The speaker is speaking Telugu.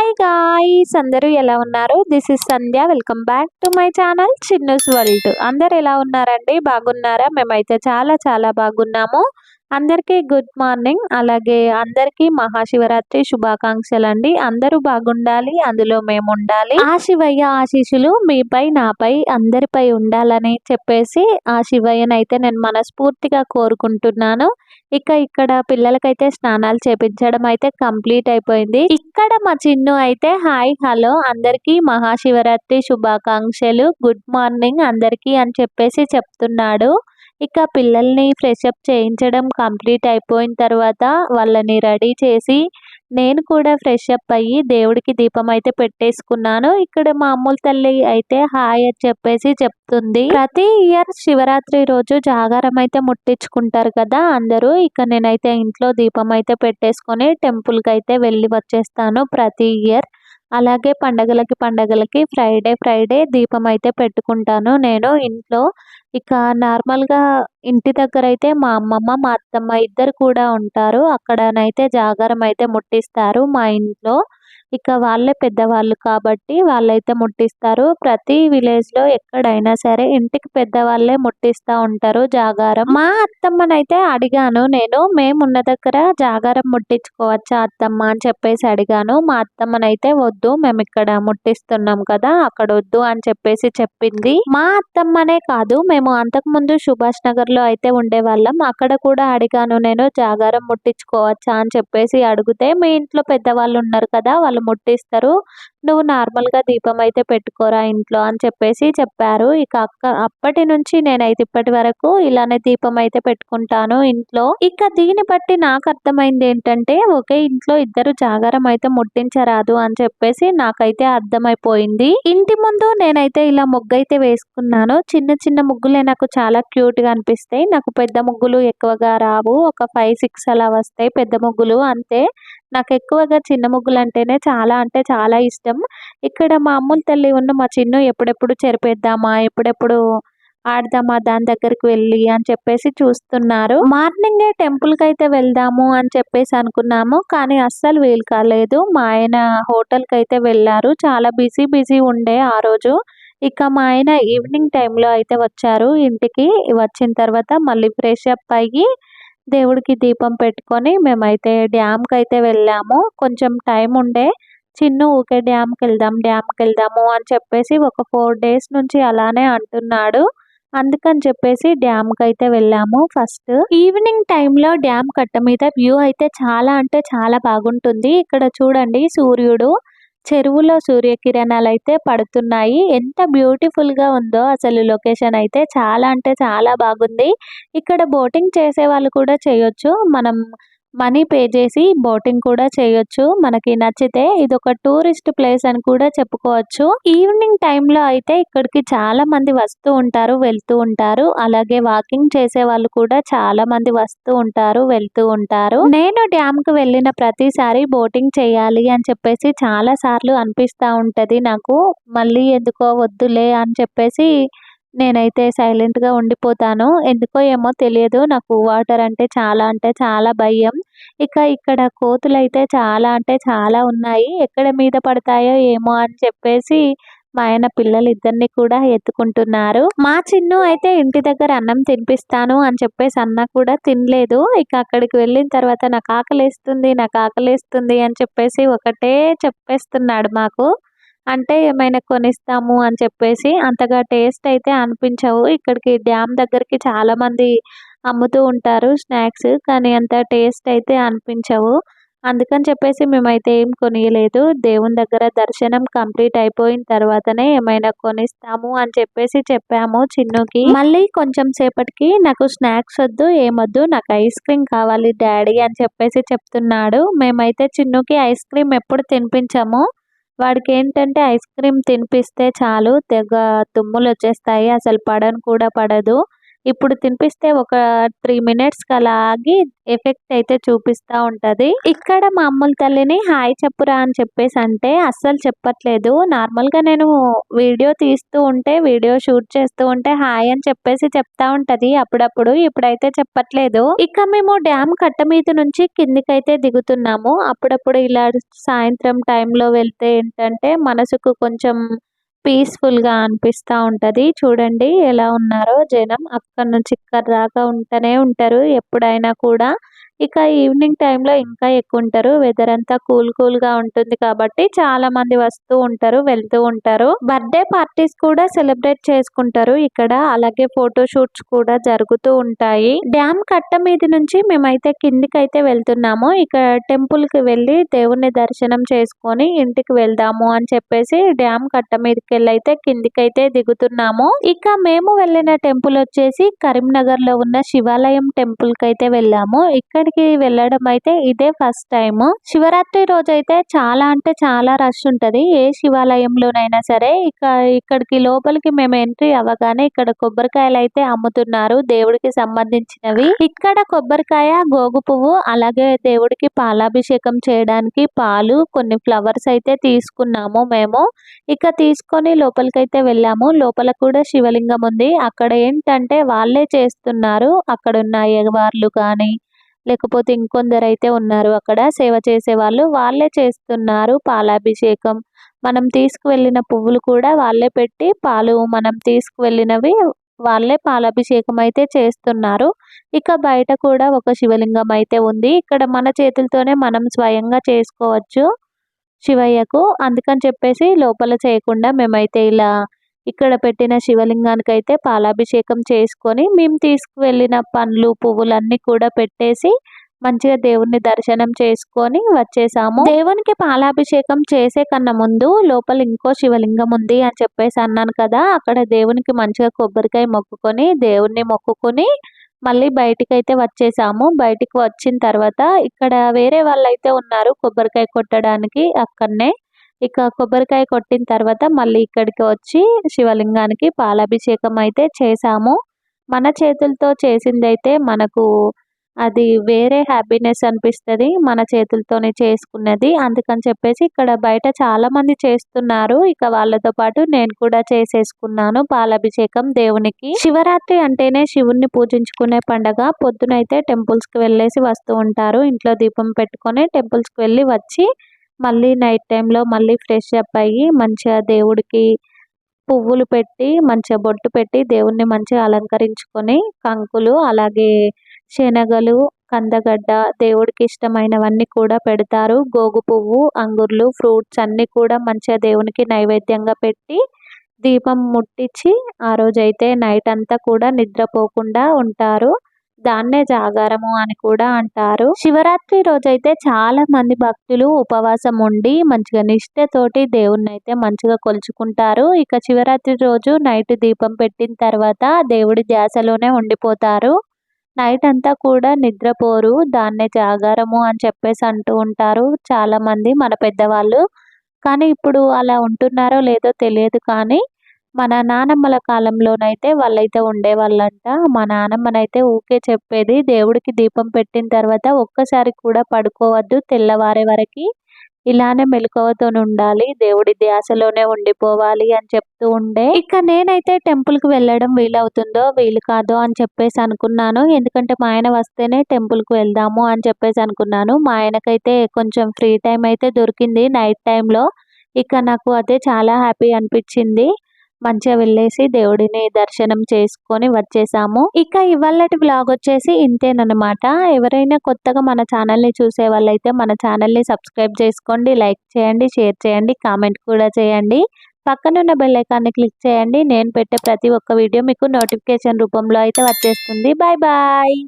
హాయ్ గాయ్స్, అందరూ ఎలా ఉన్నారు? This is Sandhya. Welcome back to my channel Chinnu's world. అందరు ఎలా ఉన్నారండి? బాగున్నారా? మేమైతే చాలా చాలా బాగున్నాము. అందరికీ గుడ్ మార్నింగ్. అలాగే అందరికీ మహాశివరాత్రి శుభాకాంక్షలు అండి. అందరూ బాగుండాలి, అందులో మేము ఉండాలి. ఆ శివయ్య ఆశీస్సులు మీపై, నాపై, అందరిపై ఉండాలని చెప్పేసి ఆ శివయ్యనైతే నేను మనస్ఫూర్తిగా కోరుకుంటున్నాను. ఇక్కడ పిల్లలకైతే స్నానాలు చేపించడం అయితే కంప్లీట్ అయిపోయింది. ఇక్కడ మా చిన్ను అయితే హాయ్ హలో అందరికీ మహాశివరాత్రి శుభాకాంక్షలు, గుడ్ మార్నింగ్ అందరికీ అని చెప్పేసి చెప్తున్నాడు. పిల్లల్ని ఫ్రెష్ అప్ చేయించడం కంప్లీట్ అయిపోయిన తర్వాత వాళ్ళని రెడీ చేసి నేను కూడా ఫ్రెష్ అప్ అయ్యి దేవుడికి దీపం అయితే పెట్టేసుకున్నాను. ఇక్కడ మా అమ్ముల తల్లి అయితే హాయ్ అని చెప్పేసి చెప్తుంది. ప్రతి ఇయర్ శివరాత్రి రోజు జాగారం అయితే ముట్టించుకుంటారు కదా అందరూ. నేనైతే ఇంట్లో దీపం అయితే పెట్టేసుకొని టెంపుల్ కి అయితే వెళ్ళి వచ్చేస్తాను ప్రతి ఇయర్. అలాగే పండగలకి ఫ్రైడే దీపం అయితే పెట్టుకుంటాను నేను ఇంట్లో. నార్మల్ గా ఇంటి దగ్గర అయితే మా అమ్మమ్మ మా అత్తమ్మ ఇద్దరు కూడా ఉంటారు. అక్కడనైతే జాగారం అయితే ముట్టిస్తారు మా ఇంట్లో. వాళ్ళే పెద్దవాళ్ళు కాబట్టి వాళ్ళైతే ముట్టిస్తారు. ప్రతి విలేజ్ లో ఎక్కడైనా సరే ఇంటికి పెద్దవాళ్ళే ముట్టిస్తా ఉంటారు జాగారం. మా అత్తమ్మనైతే అడిగాను నేను, మేమున్న దగ్గర జాగారం ముట్టించుకోవచ్చా అత్తమ్మ అని చెప్పేసి అడిగాను. మా అత్తమ్మనైతే వద్దు, మేము ఇక్కడ ముట్టిస్తున్నాం కదా అక్కడ వద్దు అని చెప్పేసి చెప్పింది. మా అత్తమ్మనే కాదు, మేము అంతకు ముందు సుభాష్ నగర్ లో అయితే ఉండేవాళ్ళం. అక్కడ కూడా అడిగాను నేను, జాగారం ముట్టించుకోవచ్చా అని చెప్పేసి అడిగితే, మీ ఇంట్లో పెద్దవాళ్ళు ఉన్నారు కదా వాళ్ళు ముట్టిస్తారు, నువ్వు నార్మల్ గా దీపం అయితే పెట్టుకోరా ఇంట్లో అని చెప్పేసి చెప్పారు. అప్పటి నుంచి నేనైతే ఇప్పటి వరకు ఇలానే దీపం అయితే పెట్టుకుంటాను ఇంట్లో. దీన్ని బట్టి నాకు అర్థమైంది ఏంటంటే, ఒకే ఇంట్లో ఇద్దరు జాగారం అయితే ముట్టించరాదు అని చెప్పేసి నాకైతే అర్థమైపోయింది. ఇంటి ముందు నేనైతే ఇలా ముగ్గు అయితే వేసుకున్నాను. చిన్న చిన్న ముగ్గులే నాకు చాలా క్యూట్ గా అనిపిస్తాయి. నాకు పెద్ద ముగ్గులు ఎక్కువగా రావు, ఒక 5-6 అలా వస్తాయి పెద్ద ముగ్గులు అంతే. నాకు ఎక్కువగా చిన్న ముగ్గులు అంటేనే చాలా అంటే చాలా ఇష్టం. మా అమ్ముల తల్లి ఉన్న మా చిన్ను ఎప్పుడెప్పుడు చెరిపేద్దామా, ఎప్పుడెప్పుడు ఆడదామా దాని దగ్గరికి వెళ్ళి అని చెప్పేసి చూస్తున్నారు. మార్నింగే టెంపుల్ కి అయితే వెళ్దాము అని చెప్పేసి అనుకున్నాము, కానీ అస్సలు వీలు కాలేదు. మా ఆయన హోటల్ కి అయితే వెళ్ళారు. చాలా బిజీ ఉండే ఆ రోజు. మా ఆయన ఈవినింగ్ టైంలో అయితే వచ్చారు ఇంటికి. వచ్చిన తర్వాత మళ్ళీ ఫ్రెష్ అప్ అయ్యి దేవుడికి దీపం పెట్టుకొని మేమైతే డ్యామ్కి అయితే వెళ్ళాము. కొంచెం టైం ఉండే. చిన్ను ఊకే డ్యామ్కి వెళ్దాము అని చెప్పేసి ఒక 4 డేస్ నుంచి అలానే అంటున్నాడు. అందుకని చెప్పేసి డ్యామ్కి అయితే వెళ్ళాము. ఫస్ట్ ఈవినింగ్ టైంలో డ్యామ్ కట్ట మీద వ్యూ అయితే చాలా అంటే చాలా బాగుంటుంది. చూడండి, సూర్యుడు చెరువులో సూర్యకిరణాలు అయితే పడుతున్నాయి. ఎంత బ్యూటిఫుల్ గా ఉందో అసలు లొకేషన్ అయితే చాలా అంటే చాలా బాగుంది. బోటింగ్ చేసే వాళ్ళు కూడా చేయొచ్చు. మనం మనీ పే చేసి బోటింగ్ కూడా చేయొచ్చు మనకి నచ్చితే. ఇది ఒక టూరిస్ట్ ప్లేస్ అని కూడా చెప్పుకోవచ్చు. ఈవినింగ్ టైంలో అయితే ఇక్కడికి చాలా మంది వస్తూ ఉంటారు, వెళ్తూ ఉంటారు. అలాగే వాకింగ్ చేసే వాళ్ళు కూడా చాలా మంది వస్తూ ఉంటారు, వెళ్తూ ఉంటారు. నేను డ్యామ్ కు వెళ్ళిన ప్రతిసారి బోటింగ్ చేయాలి అని చెప్పేసి చాలా సార్లు అనిపిస్తా ఉంటది నాకు. మళ్ళీ ఎందుకో వద్దులే అని చెప్పేసి నేనైతే సైలెంట్ గా ఉండిపోతాను. ఎందుకో ఏమో తెలియదు, నాకు వాటర్ అంటే చాలా భయం. ఇక్కడ కోతులైతే చాలా అంటే చాలా ఉన్నాయి. ఎక్కడ మీద పడతాయో ఏమో అని చెప్పేసి మా ఆయన పిల్లలిద్దరిని కూడా ఎత్తుకుంటున్నారు. మా చిన్ను అయితే ఇంటి దగ్గర అన్నం తినిపిస్తాను అని చెప్పేసి అన్నా కూడా తినలేదు. అక్కడికి వెళ్ళిన తర్వాత నాకు ఆకలేస్తుంది అని చెప్పేసి ఒకటే చెప్పేస్తున్నాడు మాకు. అంటే ఏమైనా కొనిస్తాము అని చెప్పేసి. అంతగా టేస్ట్ అయితే అనిపించవు. డ్యామ్ దగ్గరికి చాలా మంది అమ్ముతూ ఉంటారు స్నాక్స్, కానీ అంత టేస్ట్ అయితే అనిపించవు. అందుకని చెప్పేసి మేమైతే ఏం కొనియలేదు. దేవుని దగ్గర దర్శనం కంప్లీట్ అయిపోయిన తర్వాతనే ఏమైనా కొనిస్తాము అని చెప్పేసి చెప్పాము చిన్నుకి. మళ్ళీ కొంచెం సేపటికి నాకు స్నాక్స్ వద్దు, ఏమొద్దు, నాకు ఐస్ క్రీమ్ కావాలి డాడీ అని చెప్పేసి చెప్తున్నాడు. మేమైతే చిన్నుకి ఐస్ క్రీమ్ ఎప్పుడు తినిపించము. వాడికి ఏంటంటే ఐస్ క్రీమ్ తినిపిస్తే చాలు తెగ తుమ్ములు వచ్చేస్తాయి, అసలు పడను కూడా పడదు. ఇప్పుడు తినిపిస్తే ఒక 3 మినిట్స్ అలా ఆగి ఎఫెక్ట్ అయితే చూపిస్తా ఉంటది. ఇక్కడ మా అమ్ముల తల్లిని హాయ్ చెప్పురా అని చెప్పేసి అంటే అస్సలు చెప్పట్లేదు. నార్మల్‌గా నేను వీడియో తీస్తూ ఉంటే, వీడియో షూట్ చేస్తూ ఉంటే హాయ్ అని చెప్పేసి చెప్తా ఉంటది అప్పుడప్పుడు. ఇప్పుడైతే చెప్పట్లేదు. ఇక మేము డ్యామ్ కట్ట మీద నుంచి కిందికైతే దిగుతున్నాము. అప్పుడప్పుడు ఇలా సాయంత్రం టైంలో వెళ్తే ఏంటంటే మనసుకు కొంచెం పీస్‌ఫుల్‌గా అనిపిస్తా ఉంటది. చూడండి ఎలా ఉన్నారో జనం. అక్కడి నుంచి ఇక్కడి దాకా ఉంటనే ఉంటారు ఎప్పుడైనా కూడా. ఇక ఈవినింగ్ టైంలో ఇంకా ఎక్కువుంటారు. వెదర్ అంతా కూల్‌గా ఉంటుంది కాబట్టి చాలామంది వస్తూ ఉంటారు, వెళ్తూ ఉంటారు. బర్త్‌డే పార్టీస్ కూడా సెలబ్రేట్ చేసుకుంటారు ఇక్కడ. అలాగే ఫోటో షూట్స్ కూడా జరుగుతూ ఉంటాయి. డ్యామ్ కట్ట మీద నుంచి మేమైతే కిందికైతే వెళ్తున్నాము. ఇక టెంపుల్‌కి వెళ్ళి దేవుడిని దర్శనం చేసుకొని ఇంటికి వెళ్దాము అని చెప్పేసి డ్యామ్ కట్ట మీదకెళ్ళైతే కిందికైతే దిగుతున్నాము. ఇక మేము వెళ్ళిన టెంపుల్ వచ్చేసి కరీంనగర్‌లో ఉన్న శివాలయం టెంపుల్‌కైతే వెళ్ళాము. ఇక్కడికి వెళ్ళడం అయితే ఇదే ఫస్ట్ టైము. శివరాత్రి రోజైతే చాలా అంటే చాలా రష్ ఉంటది. ఏ శివాలయంలోనైనా సరే. ఇక్కడికి లోపలికి మేము ఎంట్రీ అవ్వగానే ఇక్కడ కొబ్బరికాయలైతే అమ్ముతున్నారు దేవుడికి సంబంధించినవి. ఇక్కడ కొబ్బరికాయ, గోగు పువ్వు అలాగే దేవుడికి పాలాభిషేకం చేయడానికి పాలు, కొన్ని ఫ్లవర్స్ అయితే తీసుకున్నాము మేము. ఇక తీసుకొని లోపలికైతే వెళ్ళాము. లోపల కూడా శివలింగం ఉంది. అక్కడ ఏంటంటే వాళ్ళే చేస్తున్నారు. అక్కడున్న అయ్యవార్లు కానీ లేకపోతే ఇంకొందరైతే ఉన్నారు అక్కడ సేవ చేసేవాళ్ళు. వాళ్ళే చేస్తున్నారు పాలాభిషేకం. మనం తీసుకువెళ్ళిన పువ్వులు కూడా వాళ్ళే పెట్టి పాలు మనం తీసుకువెళ్ళినవి వాళ్ళే పాలాభిషేకం అయితే చేస్తున్నారు. ఇక బయట కూడా ఒక శివలింగం అయితే ఉంది. ఇక్కడ మన చేతులతోనే మనం స్వయంగా చేసుకోవచ్చు శివయ్యకు. అందుకని చెప్పేసి లోపల చేయకుండా మేమైతే ఇలా ఇక్కడ పెట్టిన శివలింగానికైతే పాలాభిషేకం చేసుకొని మేము తీసుకువెళ్ళిన పండ్లు, పువ్వులన్నీ కూడా పెట్టేసి మంచిగా దేవుడిని దర్శనం చేసుకొని వచ్చేసాము. దేవునికి పాలాభిషేకం చేసే కన్నా ముందు లోపల ఇంకో శివలింగం ఉంది అని చెప్పేసి అన్నాను కదా. అక్కడ దేవునికి మంచిగా కొబ్బరికాయ మొక్కుకొని దేవుడిని మొక్కుకొని మళ్ళీ బయటికైతే వచ్చేసాము. బయటికి వచ్చిన తర్వాత ఇక్కడ వేరే వాళ్ళైతే ఉన్నారు కొబ్బరికాయ కొట్టడానికి అక్కడనే. ఇక కొబ్బరికాయ కొట్టిన తర్వాత మళ్ళీ ఇక్కడికి వచ్చి శివలింగానికి పాలాభిషేకం అయితే చేసాము. మన చేతులతో చేసిందైతే మనకు అది వేరే హ్యాపీనెస్ అనిపిస్తది. మన చేతులతోనే చేసుకున్నది. అందుకని చెప్పేసి ఇక్కడ బయట చాలా మంది చేస్తున్నారు. ఇక వాళ్ళతో పాటు నేను కూడా చేసేసుకున్నాను పాలాభిషేకం దేవునికి. శివరాత్రి అంటేనే శివుణ్ణి పూజించుకునే పండగ. పొద్దునైతే టెంపుల్స్‌కి వెళ్ళేసి వస్తూ ఉంటారు. ఇంట్లో దీపం పెట్టుకొని టెంపుల్స్‌కి వెళ్ళి వచ్చి మళ్ళీ నైట్ టైంలో మళ్ళీ ఫ్రెష్ అప్ అయ్యి మంచిగా దేవుడికి పువ్వులు పెట్టి మంచిగా బొట్టు పెట్టి దేవుణ్ణి మంచిగా అలంకరించుకొని కంకులు అలాగే శనగలు, కందగడ్డ దేవుడికి ఇష్టమైనవన్నీ కూడా పెడతారు. గోగు పువ్వు, అంగుర్లు, ఫ్రూట్స్ అన్నీ కూడా మంచిగా దేవునికి నైవేద్యంగా పెట్టి దీపం ముట్టించి ఆ రోజైతే నైట్ అంతా కూడా నిద్రపోకుండా ఉంటారు. దాన్నే జాగారము అని కూడా అంటారు. శివరాత్రి రోజైతే చాలా మంది భక్తులు ఉపవాసం ఉండి మంచిగా నిష్ఠతోటి దేవుణ్ణైతే మంచిగా కొలుచుకుంటారు. ఇక శివరాత్రి రోజు నైట్ దీపం పెట్టిన తర్వాత దేవుడి ధ్యాసలోనే ఉండిపోతారు. నైట్ అంతా కూడా నిద్రపోరు. దాన్నే జాగారము అని చెప్పేసి అంటూ ఉంటారు చాలామంది మన పెద్దవాళ్ళు. కానీ ఇప్పుడు అలా ఉంటున్నారో లేదో తెలియదు కానీ మన నానమ్మల కాలంలోనైతే వాళ్ళైతే ఉండేవాళ్ళంట. మా నానమ్మనైతే ఊకే చెప్పేది దేవుడికి దీపం పెట్టిన తర్వాత ఒక్కసారి కూడా పడుకోవద్దు తెల్లవారే వరకి. ఇలానే మెలకువతోని ఉండాలి. దేవుడి ధ్యాసలోనే ఉండిపోవాలి అని చెప్తూ ఉండే. ఇక నేనైతే టెంపుల్‌కి వెళ్ళడం వీలవుతుందో, వీలు కాదో అని చెప్పేసి అనుకున్నాను. ఎందుకంటే మా ఆయన వస్తేనే టెంపుల్‌కి వెళ్దాము అని చెప్పేసి అనుకున్నాను. మా ఆయనకైతే కొంచెం ఫ్రీ టైమ్ అయితే దొరికింది నైట్ టైంలో. ఇక నాకు అదే చాలా హ్యాపీ అనిపించింది. మంచిగా వెళ్ళేసి దేవుడిని దర్శనం చేసుకొని వచ్చేసాము. ఇక ఇవాళటి వ్లాగ్ వచ్చేసి ఇంతేనన్నమాట. ఎవరైనా కొత్తగా మన ఛానల్‌ని చూసే వాళ్ళైతే మన ఛానల్‌ని సబ్స్క్రైబ్ చేసుకోండి, లైక్ చేయండి, షేర్ చేయండి, కామెంట్ కూడా చేయండి. పక్కనున్న బెల్ ఐకాన్‌ని క్లిక్ చేయండి. నేను పెట్టే ప్రతి ఒక్క వీడియో మీకు నోటిఫికేషన్ రూపంలో అయితే వచ్చేస్తుంది. Bye bye.